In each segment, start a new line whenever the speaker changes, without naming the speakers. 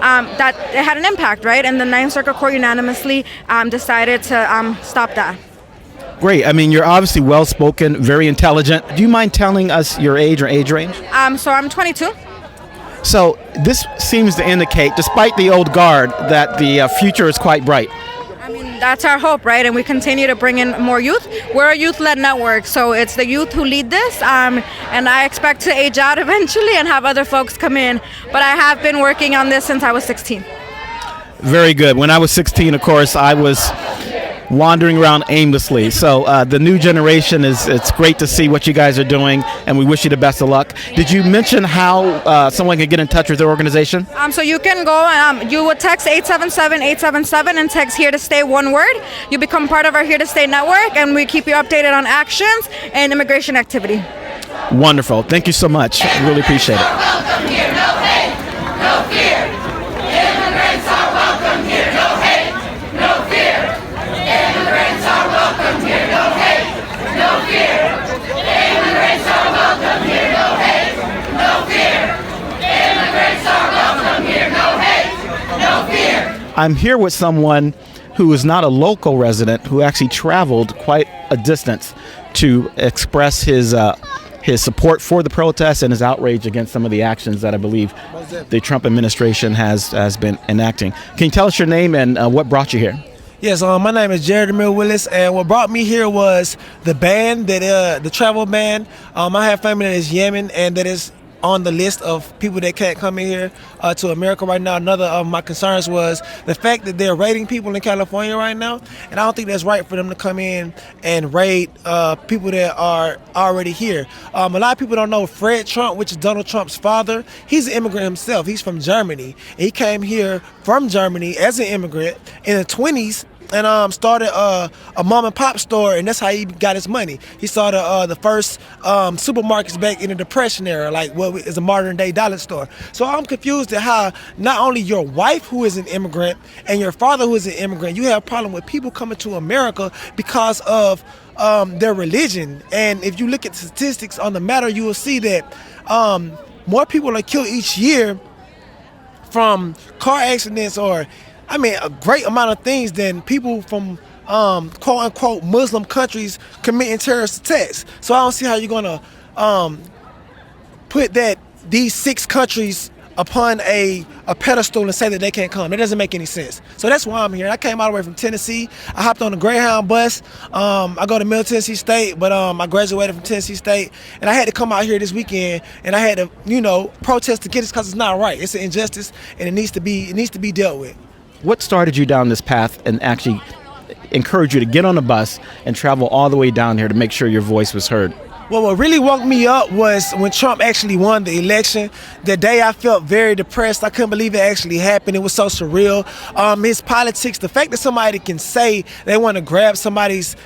that it had an impact, right? And the Ninth Circuit Court unanimously decided to stop that.
Great. I mean, you're obviously well-spoken, very intelligent. Do you mind telling us your age or age range?
So I'm 22.
So this seems to indicate, despite the old guard, that the future is quite bright.
I mean, that's our hope, right? And we continue to bring in more youth. We're a youth-led network, so it's the youth who lead this. And I expect to age out eventually and have other folks come in. But I have been working on this since I was 16.
Very good. When I was 16, of course, I was wandering around aimlessly. So the new generation it's great to see what you guys are doing, and we wish you the best of luck. Did you mention how someone can get in touch with their organization?
So you can go, you would text 877-877 and text Here to Stay, one word. You become part of our Here to Stay network, and we keep you updated on actions and immigration activity.
Wonderful. Thank you so much. I really appreciate it.
Welcome here, no hate, no fear. Immigrants are welcome here, no hate, no fear. Immigrants are welcome here, no hate, no fear. Immigrants are welcome here, no hate, no fear. Immigrants are welcome here, no hate, no fear.
I'm here with someone who is not a local resident, who actually traveled quite a distance to express his support for the protests and his outrage against some of the actions that I believe the Trump administration has been enacting. Can you tell us your name and what brought you here?
Yes, my name is Jarett Willis, and what brought me here was the ban, the travel ban. I have family that is Yemen, and that is on the list of people that can't come in here to America right now. Another of my concerns was the fact that they're raiding people in California right now, and I don't think that's right for them to come in and raid people that are already here. A lot of people don't know Fred Trump, which is Donald Trump's father. He's an immigrant himself. He's from Germany. He came here from Germany as an immigrant in the 20s and started a mom and pop store, and that's how he got his money. He started the first supermarkets back in the Depression era, like what is a modern day dollar store. So I'm confused at how not only your wife, who is an immigrant, and your father, who is an immigrant, you have a problem with people coming to America because of their religion. And if you look at statistics on the matter, you will see that more people are killed each year from car accidents or a great amount of things than people from quote-unquote Muslim countries committing terrorist attacks. So I don't see how you're going to put these 6 countries upon a pedestal and say that they can't come. That doesn't make any sense. So that's why I'm here. I came all the way from Tennessee. I hopped on a Greyhound bus. I go to Middle Tennessee State, but I graduated from Tennessee State, and I had to come out here this weekend, and I had to, protest against it because it's not right. It's an injustice, and it needs to be dealt with.
What started you down this path and actually encouraged you to get on a bus and travel all the way down here to make sure your voice was heard?
Well, what really woke me up was when Trump actually won the election. That day I felt very depressed. I couldn't believe it actually happened. It was so surreal. His politics, the fact that somebody can say they want to grab somebody's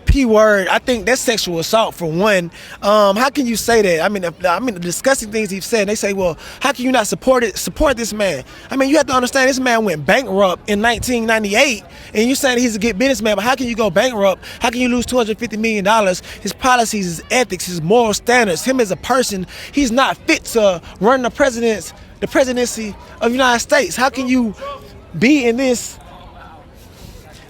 P word, I think that's sexual assault for one. How can you say that? I mean, the disgusting things he's said. They say, well, how can you not support this man? I mean, you have to understand this man went bankrupt in 1998, and you're saying he's a good businessman, but how can you go bankrupt? How can you lose $250 million? His policies, his ethics, his moral standards, him as a person, he's not fit to run the presidency of the United States. How can you be in this?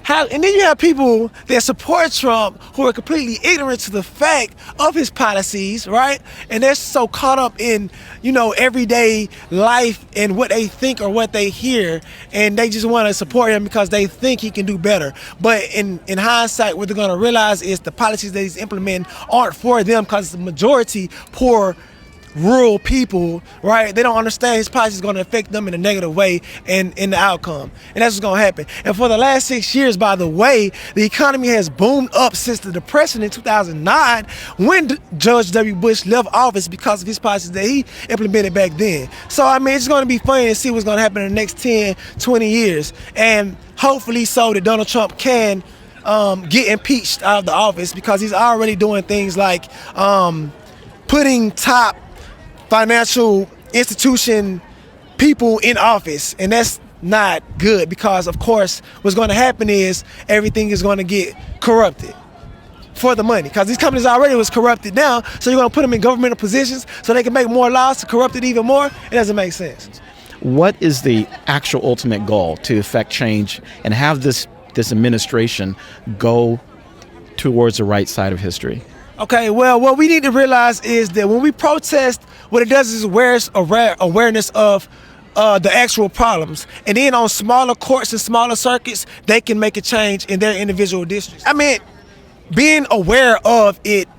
And then you have people that support Trump who are completely ignorant to the fact of his policies, right? And they're so caught up in, everyday life and what they think or what they hear, and they just want to support him because they think he can do better. But in hindsight, what they're going to realize is the policies that he's implementing aren't for them because the majority poor rural people, right? They don't understand his policy is going to affect them in a negative way and in the outcome. And that's what's going to happen. And for the last 6 years, by the way, the economy has boomed up since the Depression in 2009 when George W. Bush left office because of his policies that he implemented back then. So, it's going to be funny to see what's going to happen in the next 10, 20 years. And hopefully so that Donald Trump can get impeached out of the office because he's already doing things like putting top financial institution people in office, and that's not good because, of course, what's going to happen is everything is going to get corrupted for the money because these companies already was corrupted now, so you're going to put them in governmental positions so they can make more laws to corrupt it even more. It doesn't make sense.
what is the actual ultimate goal to effect change and have this administration go towards the right side of history?
Okay, well, what we need to realize is that when we protest, what it does is awareness of the actual problems. And then on smaller courts and smaller circuits, they can make a change in their individual districts. I mean, being aware of it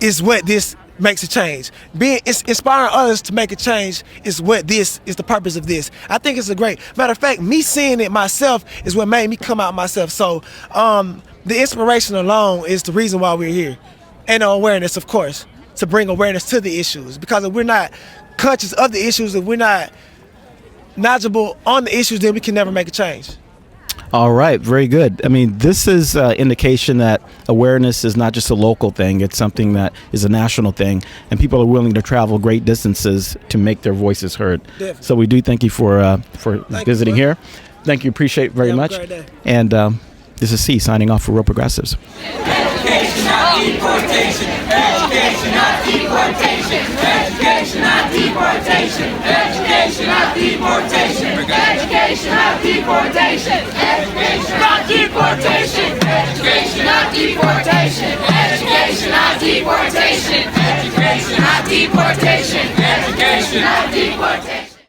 is what this makes a change. Inspiring others to make a change is what this is the purpose of this. I think it's a great matter of fact. Me seeing it myself is what made me come out myself. So the inspiration alone is the reason why we're here, and the awareness, of course, to bring awareness to the issues. Because if we're not conscious of the issues, if we're not knowledgeable on the issues, then we can never make a change.
All right, very good. I mean, this is indication that awareness is not just a local thing. It's something that is a national thing, and people are willing to travel great distances to make their voices heard.
Definitely.
So we do thank you for visiting here. Thank you, appreciate it very much.
Have a great day.
And this is C signing off for Real Progressives.
Education, not deportation. Education, not deportation. Education, not deportation. Education, not deportation. Education, not deportation. Education, not deportation. Education, not deportation. Education, not deportation. Education, not deportation. Education, not deportation.